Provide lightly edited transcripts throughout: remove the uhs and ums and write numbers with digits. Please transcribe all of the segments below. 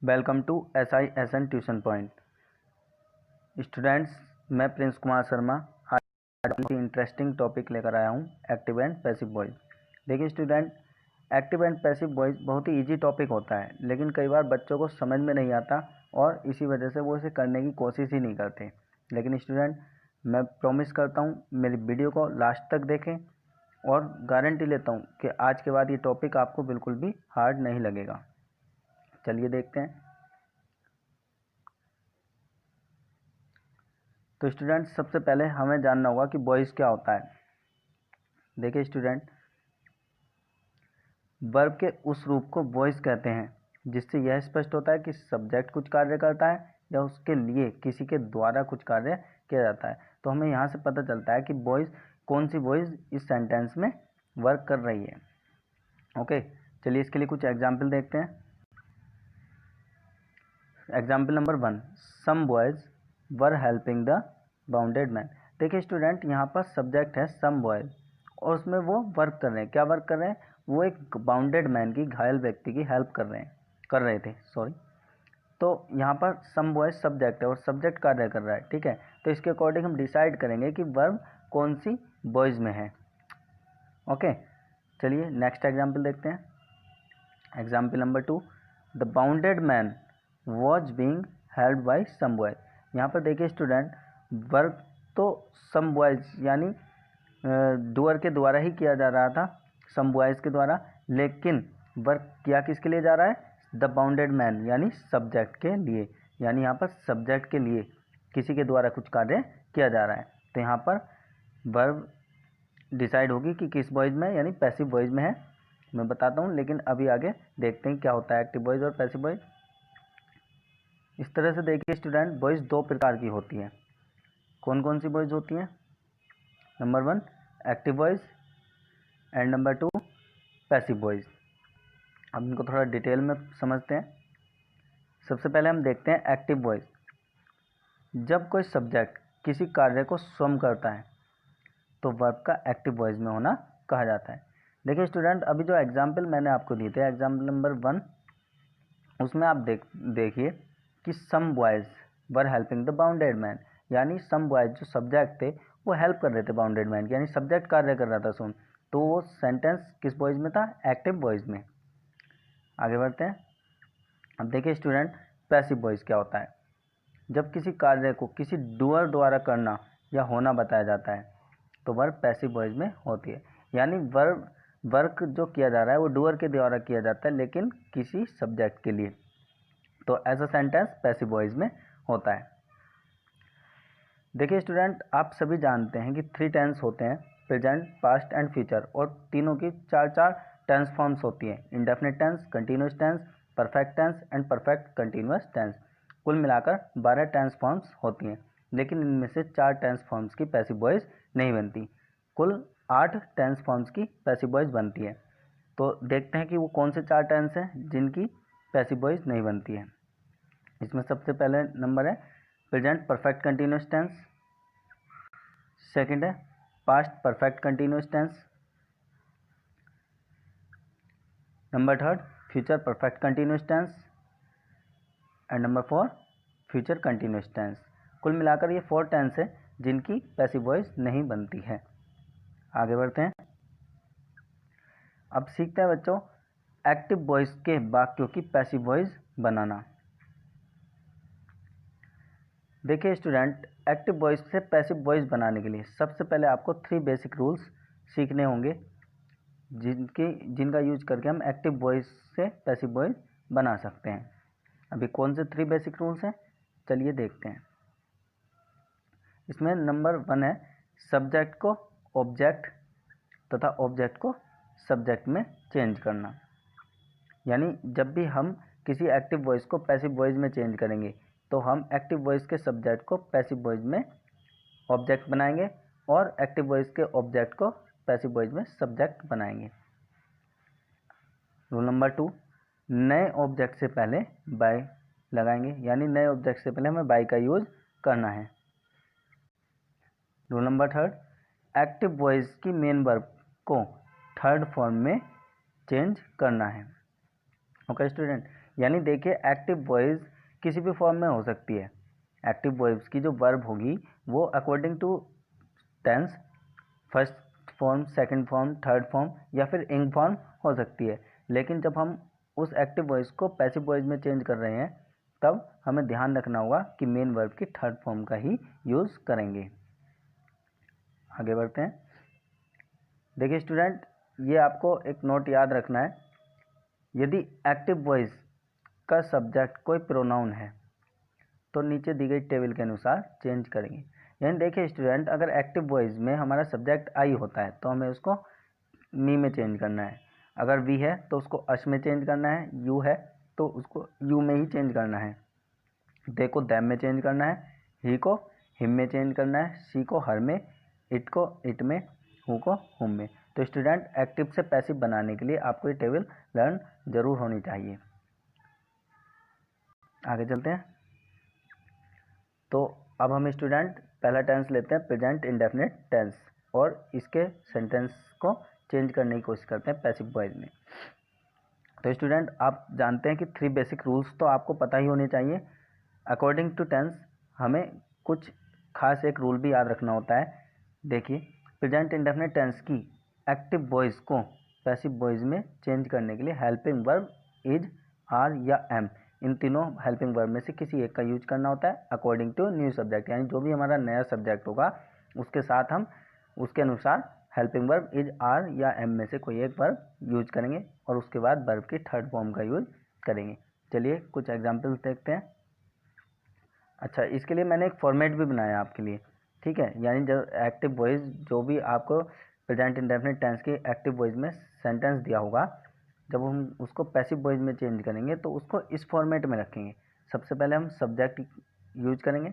Welcome to SISN tuition point. Students, मैं Prince Kumar Sharma आज interesting topic लेकर आया हूँ, एक्टिव एंड पैसिव वॉइस। देखिए student, active and passive voice बहुत ही इजी टॉपिक होता है, लेकिन कई बार बच्चों को समझ में नहीं आता और इसी वजह से वो इसे करने की कोशिश ही नहीं करते। लेकिन स्टूडेंट, मैं प्रॉमिस करता हूँ मेरी वीडियो को लास्ट तक देखें और गारंटी लेता हूँ कि आज के बाद ये टॉपिक आपको बिल्कुल भी हार्ड नहीं लगेगा। चलिए देखते हैं। तो स्टूडेंट, सबसे पहले हमें जानना होगा कि वॉइस क्या होता है। देखिए स्टूडेंट, वर्ब के उस रूप को वॉइस कहते हैं जिससे यह स्पष्ट होता है कि सब्जेक्ट कुछ कार्य करता है या उसके लिए किसी के द्वारा कुछ कार्य किया जाता है। तो हमें यहाँ से पता चलता है कि वॉइस, कौन सी वॉइस इस सेंटेंस में वर्क कर रही है। ओके, चलिए इसके लिए कुछ एग्जाम्पल देखते हैं। Example number 1, some boys were helping the bounded man. देखिए स्टूडेंट, यहाँ पर सब्जेक्ट है सम बॉयज और उसमें वो वर्क कर रहे हैं। क्या वर्क कर रहे हैं? वो एक बाउंडेड मैन की, घायल व्यक्ति की हेल्प कर रहे थे। तो यहाँ पर सम बॉयज सब्जेक्ट है और सब्जेक्ट कार्य कर रहा है। ठीक है, तो इसके अकॉर्डिंग हम डिसाइड करेंगे कि वर्ब कौन सी बॉयज में है। ओके, चलिए नेक्स्ट एग्जाम्पल देखते हैं। Example number 2, the bounded man was being held by some boys. यहाँ पर देखिए स्टूडेंट, वर्क तो सम बॉयज यानी डूअर के द्वारा ही किया जा रहा था, सम बॉयज के द्वारा, लेकिन वर्क किया किसके लिए जा रहा है? द बाउंडेड मैन यानी सब्जेक्ट के लिए। यानी यहाँ पर सब्जेक्ट के लिए किसी के द्वारा कुछ कार्य किया जा रहा है। तो यहाँ पर वर्ब डिसाइड होगी कि किस बॉयज में, यानी पैसिव बॉयज में है। मैं बताता हूँ, लेकिन अभी आगे देखते हैं क्या होता है एक्टिव बॉयज और पैसिव बॉयज। इस तरह से देखिए स्टूडेंट, वॉइस दो प्रकार की होती है। कौन कौन सी वॉइस होती हैं? Number 1 active voice and number 2 passive voice. अब इनको थोड़ा डिटेल में समझते हैं। सबसे पहले हम देखते हैं एक्टिव वॉइस। जब कोई सब्जेक्ट किसी कार्य को स्वयं करता है तो वर्ब का एक्टिव वॉइस में होना कहा जाता है। देखिए स्टूडेंट, अभी जो एग्जाम्पल मैंने आपको दिए थे, एग्जाम्पल नंबर 1, उसमें आप देखिए कि some boys were helping the bounded man, यानी सम बॉयज जो सब्जेक्ट थे वो हेल्प कर रहे थे बाउंडेड मैन की, यानी सब्जेक्ट कार्य कर रहा था सुन। तो वो सेंटेंस किस बॉयज में था? एक्टिव बॉयज में। आगे बढ़ते हैं। अब देखिए स्टूडेंट, पैसिव बॉयज क्या होता है। जब किसी कार्य को किसी डूअर द्वारा करना या होना बताया जाता है तो वर्ब पैसिव बॉयज में होती है। यानी वर्क जो किया जा रहा है वो डूअर के द्वारा किया जाता है, लेकिन किसी सब्जेक्ट के लिए। तो ऐसा सेंटेंस पैसिव वॉइस में होता है। देखिए स्टूडेंट, आप सभी जानते हैं कि 3 टेंस होते हैं, प्रेजेंट, पास्ट एंड फ्यूचर, और तीनों की 4 टेंस फॉर्म्स होती हैं, indefinite tense, continuous tense, perfect tense and perfect continuous tense. कुल मिलाकर 12 टेंस फॉर्म्स होती हैं, लेकिन इनमें से 4 टेंस फॉर्म्स की पैसिव वॉइस नहीं बनती। कुल 8 टेंस फॉर्म्स की पैसिव वॉइस बनती है। तो देखते हैं कि वो कौन से 4 टेंस हैं जिनकी पैसिव वॉइस नहीं बनती है। इसमें सबसे पहले नंबर है present perfect continuous tense, second है past perfect continuous tense, number 3 future perfect continuous tense and number 4 future continuous tense. कुल मिलाकर ये 4 टेंस है जिनकी पैसिव वॉइस नहीं बनती है। आगे बढ़ते हैं। अब सीखते हैं बच्चों एक्टिव वॉइस के वाक्यों की पैसिव वॉइस बनाना। देखिए स्टूडेंट, एक्टिव वॉइस से पैसिव वॉइस बनाने के लिए सबसे पहले आपको 3 बेसिक रूल्स सीखने होंगे, जिनका यूज करके हम एक्टिव वॉइस से पैसिव वॉइस बना सकते हैं। अभी कौन से 3 बेसिक रूल्स हैं, चलिए देखते हैं। इसमें नंबर 1 है सब्जेक्ट को ऑब्जेक्ट तथा ऑब्जेक्ट को सब्जेक्ट में चेंज करना। यानी जब भी हम किसी एक्टिव वॉइस को पैसिव वॉइस में चेंज करेंगे तो हम एक्टिव वॉइस के सब्जेक्ट को पैसिव वॉइस में ऑब्जेक्ट बनाएंगे और एक्टिव वॉइस के ऑब्जेक्ट को पैसिव वॉइस में सब्जेक्ट बनाएंगे। रूल नंबर 2, नए ऑब्जेक्ट से पहले बाय लगाएंगे, यानी नए ऑब्जेक्ट से पहले हमें बाय का यूज करना है। रूल नंबर 3, एक्टिव वॉइस की मेन वर्ब को थर्ड फॉर्म में चेंज करना है। ओके स्टूडेंट, यानी देखिए एक्टिव वॉइस किसी भी फॉर्म में हो सकती है। एक्टिव वॉइस की जो वर्ब होगी वो according to tense first form, second form, third form या फिर इंग फॉर्म हो सकती है। लेकिन जब हम उस एक्टिव वॉइस को पैसिव वॉइस में चेंज कर रहे हैं तब हमें ध्यान रखना होगा कि मेन वर्ब की थर्ड फॉर्म का ही यूज़ करेंगे। आगे बढ़ते हैं। देखिए स्टूडेंट, ये आपको एक नोट याद रखना है। यदि एक्टिव वॉइस का सब्जेक्ट कोई प्रोनाउन है तो नीचे दी गई टेबल के अनुसार चेंज करेंगे। यानी देखिए स्टूडेंट, अगर एक्टिव वॉइस में हमारा सब्जेक्ट आई होता है तो हमें उसको मी में चेंज करना है। अगर वी है तो उसको अश में चेंज करना है। यू है तो उसको यू में ही चेंज करना है। दे को दैम में चेंज करना है। ही को हिम में चेंज करना है। शी को हर में। इट को इट में। हु को हुम में। तो स्टूडेंट, एक्टिव से पैसिव बनाने के लिए आपको ये टेबल लर्न जरूर होनी चाहिए। आगे चलते हैं। तो अब हम स्टूडेंट पहला टेंस लेते हैं, प्रेजेंट इंडेफिनिट टेंस, और इसके सेंटेंस को चेंज करने की कोशिश करते हैं पैसिव वॉइस में। तो स्टूडेंट, आप जानते हैं कि 3 बेसिक रूल्स तो आपको पता ही होने चाहिए। अकॉर्डिंग टू टेंस हमें कुछ खास एक रूल भी याद रखना होता है। देखिए, प्रेजेंट इंडेफिनिट टेंस की एक्टिव वॉइस को पैसिव वॉइस में चेंज करने के लिए हेल्पिंग वर्ब इज, आर या एम, इन तीनों हेल्पिंग वर्ब में से किसी एक का यूज करना होता है अकॉर्डिंग टू न्यू सब्जेक्ट। यानी जो भी हमारा नया सब्जेक्ट होगा उसके साथ हम उसके अनुसार हेल्पिंग वर्ब इज, आर या एम में से कोई एक वर्ब यूज करेंगे और उसके बाद वर्ब की थर्ड फॉर्म का यूज करेंगे। चलिए कुछ एग्जाम्पल्स देखते हैं। अच्छा, इसके लिए मैंने एक फॉर्मेट भी बनाया आपके लिए, ठीक है। यानी जब एक्टिव वॉइस जो भी आपको प्रेजेंट इंडेफिनिट टेंस की एक्टिव वॉइस में सेंटेंस दिया होगा, जब हम उसको पैसिव वॉइस में चेंज करेंगे तो उसको इस फॉर्मेट में रखेंगे। सबसे पहले हम सब्जेक्ट यूज करेंगे,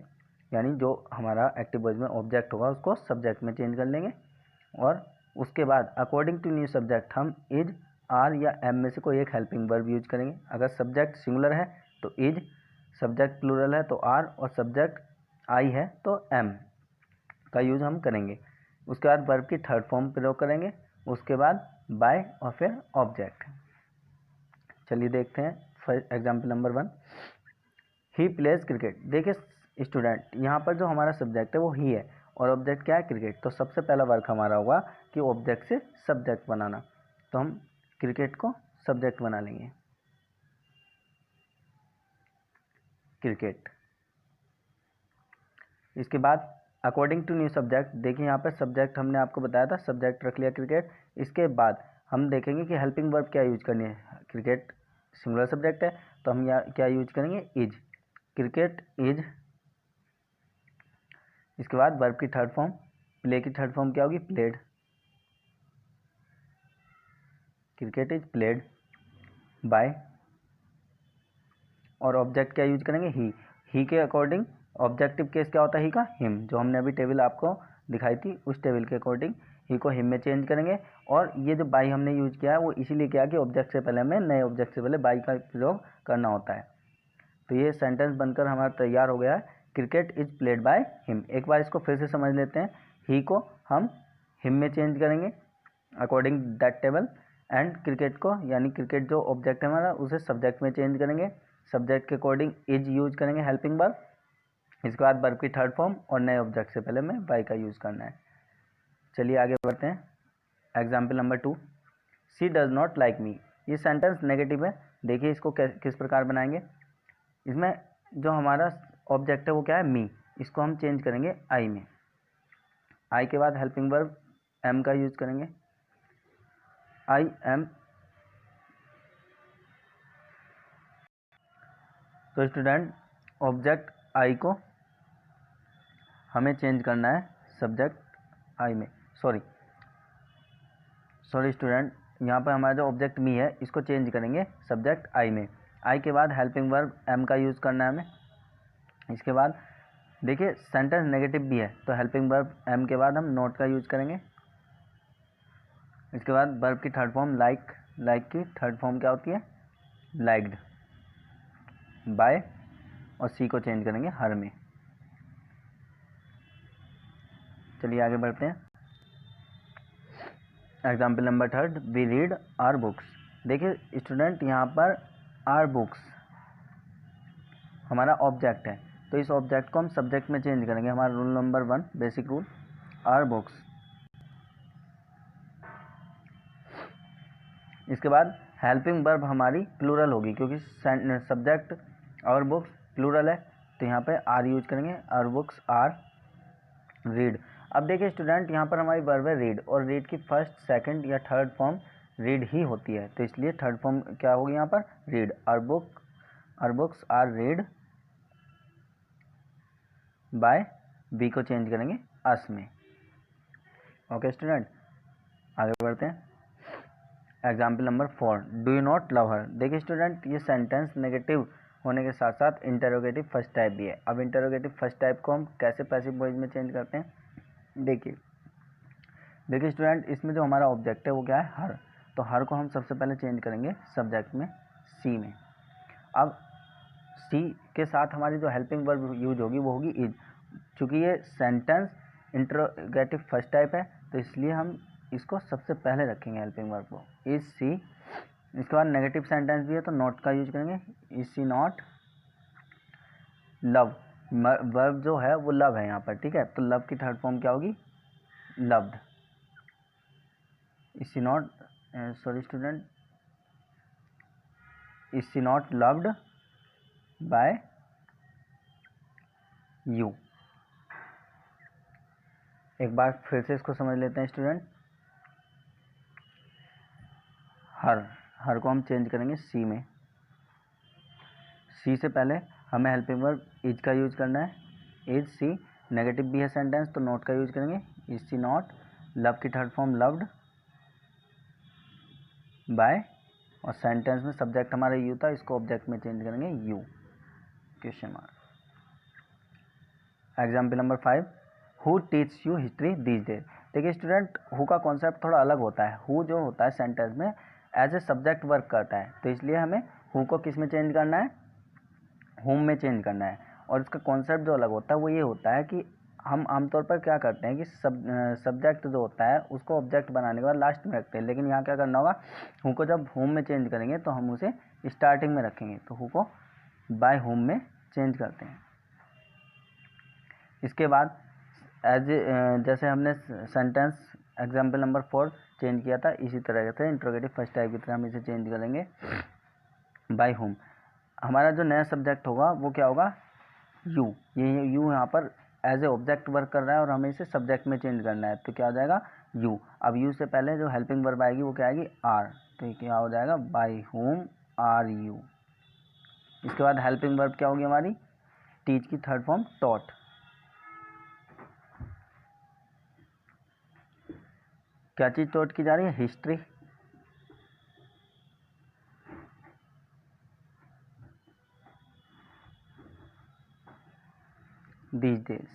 यानी जो हमारा एक्टिव वॉइस में ऑब्जेक्ट होगा उसको सब्जेक्ट में चेंज कर लेंगे, और उसके बाद अकॉर्डिंग टू न्यू सब्जेक्ट हम इज, आर या एम में से कोई एक हेल्पिंग वर्ब यूज करेंगे। अगर सब्जेक्ट सिंगुलर है तो इज, सब्जेक्ट प्लूरल है तो आर, और सब्जेक्ट आई है तो एम का यूज हम करेंगे। उसके बाद वर्ब की थर्ड फॉर्म प्रयोग करेंगे, उसके बाद बाय और फिर ऑब्जेक्ट। चलिए देखते हैं example number 1, he plays cricket. देखिए स्टूडेंट, यहाँ पर जो हमारा सब्जेक्ट है वो ही है और ऑब्जेक्ट क्या है, क्रिकेट। तो सबसे पहला वर्क हमारा होगा कि ऑब्जेक्ट से सब्जेक्ट बनाना। तो हम क्रिकेट को सब्जेक्ट बना लेंगे, क्रिकेट। इसके बाद अकॉर्डिंग टू न्यू सब्जेक्ट, देखिए यहाँ पर सब्जेक्ट हमने आपको बताया था, सब्जेक्ट रख लिया क्रिकेट। इसके बाद हम देखेंगे कि हेल्पिंग वर्ब क्या यूज करनी है। क्रिकेट सिंगुलर सब्जेक्ट है तो हम यहाँ क्या यूज करेंगे, इज, क्रिकेट इज। इसके बाद वर्ब की थर्ड फॉर्म, प्ले की थर्ड फॉर्म क्या होगी, played, cricket is played by. और ऑब्जेक्ट क्या यूज करेंगे, ही के अकॉर्डिंग ऑब्जेक्टिव केस क्या होता है, ही का हिम, जो हमने अभी टेबल आपको दिखाई थी उस टेबल के अकॉर्डिंग ही को हिम में चेंज करेंगे। और ये जो बाई हमने यूज किया है वो इसीलिए किया कि ऑब्जेक्ट से पहले हमें नए ऑब्जेक्ट से पहले बाई का प्रयोग करना होता है। तो ये सेंटेंस बनकर हमारा तैयार हो गया है, cricket is played by him. एक बार इसको फिर से समझ लेते हैं। ही को हम हिम में चेंज करेंगे according that table, and cricket को, यानी क्रिकेट जो ऑब्जेक्ट है हमारा, उसे सब्जेक्ट में चेंज करेंगे। सब्जेक्ट के अकॉर्डिंग इज यूज करेंगे हेल्पिंग वर्ब। इसके बाद वर्ब की थर्ड फॉर्म और नए ऑब्जेक्ट से पहले में बाई का यूज करना है। चलिए आगे बढ़ते हैं। Example number 2, she does not like me. ये सेंटेंस नेगेटिव है। देखिए इसको किस प्रकार बनाएंगे। इसमें जो हमारा ऑब्जेक्ट है वो क्या है, मी। इसको हम चेंज करेंगे आई में। आई के बाद हेल्पिंग वर्ब एम का यूज करेंगे, आई एम। तो स्टूडेंट, ऑब्जेक्ट आई को हमें चेंज करना है सब्जेक्ट आई में। सॉरी स्टूडेंट, यहाँ पर हमारा जो ऑब्जेक्ट मी है इसको चेंज करेंगे सब्जेक्ट आई में। आई के बाद हेल्पिंग वर्ब एम का यूज़ करना है हमें। इसके बाद देखिए सेंटेंस नेगेटिव भी है तो हेल्पिंग वर्ब एम के बाद हम नॉट का यूज करेंगे। इसके बाद वर्ब की थर्ड फॉर्म लाइक, लाइक की थर्ड फॉर्म क्या होती है, लाइक्ड बाय, और सी को चेंज करेंगे हर में। चलिए आगे बढ़ते हैं। Example number 3, we read our books. देखिए स्टूडेंट, यहाँ पर आर बुक्स हमारा ऑब्जेक्ट है, तो इस ऑब्जेक्ट को हम सब्जेक्ट में चेंज करेंगे। हमारा rule number 1 basic rule, our books. इसके बाद हेल्पिंग वर्ब हमारी प्लूरल होगी, क्योंकि सब्जेक्ट आवर बुक्स प्लूरल है, तो यहाँ पे आर यूज करेंगे, आवर बुक्स आर रीड। अब देखिए स्टूडेंट, यहाँ पर हमारी वर्ब है रीड, और रीड की फर्स्ट, सेकंड या थर्ड फॉर्म रीड ही होती है, तो इसलिए थर्ड फॉर्म क्या होगी यहाँ पर, read. Our books are read by, be को चेंज करेंगे अस में। ओके स्टूडेंट, आगे बढ़ते हैं। Example number 4, do you not love her. देखिए स्टूडेंट, ये सेंटेंस नेगेटिव होने के साथ साथ इंटरोगेटिव फर्स्ट टाइप भी है। अब इंटरोगेटिव फर्स्ट टाइप को हम कैसे पैसिव वॉइस में चेंज करते हैं, देखिए स्टूडेंट, इसमें जो हमारा ऑब्जेक्ट है वो क्या है, हर। तो हर को हम सबसे पहले चेंज करेंगे सब्जेक्ट में, सी में। अब सी के साथ हमारी जो हेल्पिंग वर्ब यूज होगी वो होगी इज। चूँकि ये सेंटेंस इंटरोगेटिव फर्स्ट टाइप है, तो इसलिए हम इसको सबसे पहले रखेंगे हेल्पिंग वर्ब को, इज सी। इसके बाद नेगेटिव सेंटेंस भी है, तो नॉट का यूज करेंगे, is she not love. Verb जो है वो लव है यहाँ पर, ठीक है, तो लव की थर्ड फॉर्म क्या होगी, loved. Is she not, sorry student, is she not loved by you. एक बार फिर से इसको समझ लेते हैं स्टूडेंट। हर को हम चेंज करेंगे सी में। सी से पहले हमें हेल्पिंग वर्ब इज का यूज करना है, इज सी। नेगेटिव भी है सेंटेंस, तो नॉट का यूज करेंगे, इज सी नॉट। लव की थर्ड फॉर्म लव्ड बाय, और सेंटेंस में सब्जेक्ट हमारा यू था, इसको ऑब्जेक्ट में चेंज करेंगे you, question mark. Example number 5, who teach you history these days. देखिए स्टूडेंट, हु का कॉन्सेप्ट थोड़ा अलग होता है। हु जो होता है सेंटेंस में एज ए सब्जेक्ट वर्क करता है, तो इसलिए हमें हु को किस में चेंज करना है, होम में चेंज करना है। और इसका कॉन्सेप्ट जो अलग होता है वो ये होता है कि हम आमतौर पर क्या करते हैं कि सब्जेक्ट जो होता है उसको ऑब्जेक्ट बनाने के बाद लास्ट में रखते हैं, लेकिन यहाँ क्या करना होगा, हु को जब होम में चेंज करेंगे तो हम उसे स्टार्टिंग में रखेंगे, तो हु को बाय होम में चेंज करते हैं। इसके बाद जैसे हमने सेंटेंस एग्जाम्पल नंबर 4 चेंज किया था, इसी तरह से इंट्रोगेटिव फर्स्ट टाइप की तरह हम इसे चेंज करेंगे बाय होम। हमारा जो नया सब्जेक्ट होगा वो क्या होगा, यू। ये यू यहाँ पर एज ए ऑब्जेक्ट वर्क कर रहा है और हमें इसे सब्जेक्ट में चेंज करना है, तो क्या हो जाएगा, यू। अब यू से पहले जो हेल्पिंग वर्ब आएगी वो क्या आएगी, आर, तो ये क्या हो जाएगा, बाय होम आर यू। इसके बाद हेल्पिंग वर्ब क्या होगी हमारी, टीच की थर्ड फॉर्म टॉट। क्या चीज़ टॉट की जा रही है, history. These days.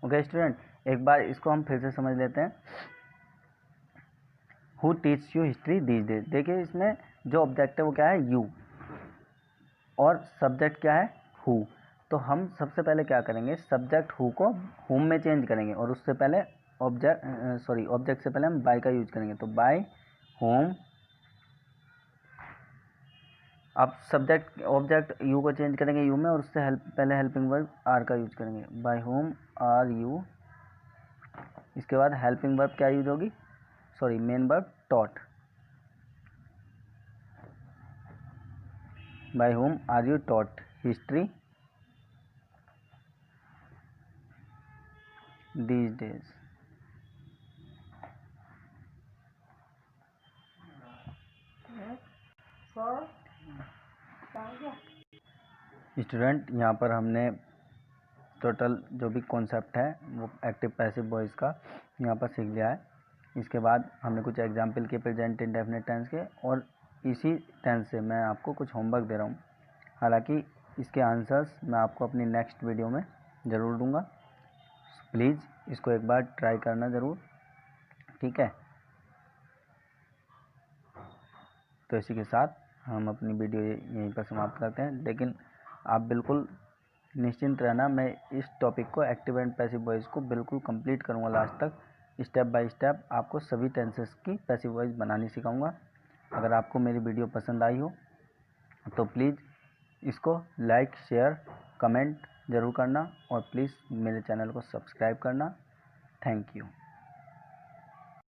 Okay student, एक बार इसको हम फिर से समझ लेते हैं। Who teach you history these days. देखिए इसमें जो ऑब्जेक्ट है वो क्या है, यू, और सब्जेक्ट क्या है, हु। तो हम सबसे पहले क्या करेंगे, सब्जेक्ट हु को होम में चेंज करेंगे, और उससे पहले ऑब्जेक्ट से पहले हम बाय का यूज करेंगे, तो बाय होम। अब सब्जेक्ट ऑब्जेक्ट यू को चेंज करेंगे यू में, और उससे पहले हेल्पिंग वर्ब आर का यूज करेंगे, बाय होम आर यू। इसके बाद हेल्पिंग वर्ब क्या यूज होगी, sorry main verb taught, by whom are you taught history these days. Student, यहाँ पर हमने टोटल जो भी कॉन्सेप्ट है वो एक्टिव पैसिव वॉइस का यहाँ पर सीख लिया है। इसके बाद हमने कुछ एग्जाम्पल के प्रेजेंट इंडेफिनिट टेंस के, और इसी टेंस से मैं आपको कुछ होमवर्क दे रहा हूँ। हालांकि इसके आंसर्स मैं आपको अपनी नेक्स्ट वीडियो में ज़रूर दूंगा, प्लीज़ इसको एक बार ट्राई करना ज़रूर, ठीक है। तो इसी के साथ हम अपनी वीडियो यहीं पर समाप्त करते हैं, लेकिन आप बिल्कुल निश्चिंत रहना, मैं इस टॉपिक को एक्टिव एंड पैसिव वॉइस को बिल्कुल कंप्लीट करूँगा लास्ट तक, स्टेप बाय स्टेप आपको सभी टेंसेस की पैसिव वॉइस बनानी सिखाऊंगा। अगर आपको मेरी वीडियो पसंद आई हो तो प्लीज़ इसको लाइक, शेयर कमेंट ज़रूर करना और प्लीज़ मेरे चैनल को सब्सक्राइब करना। Thank you.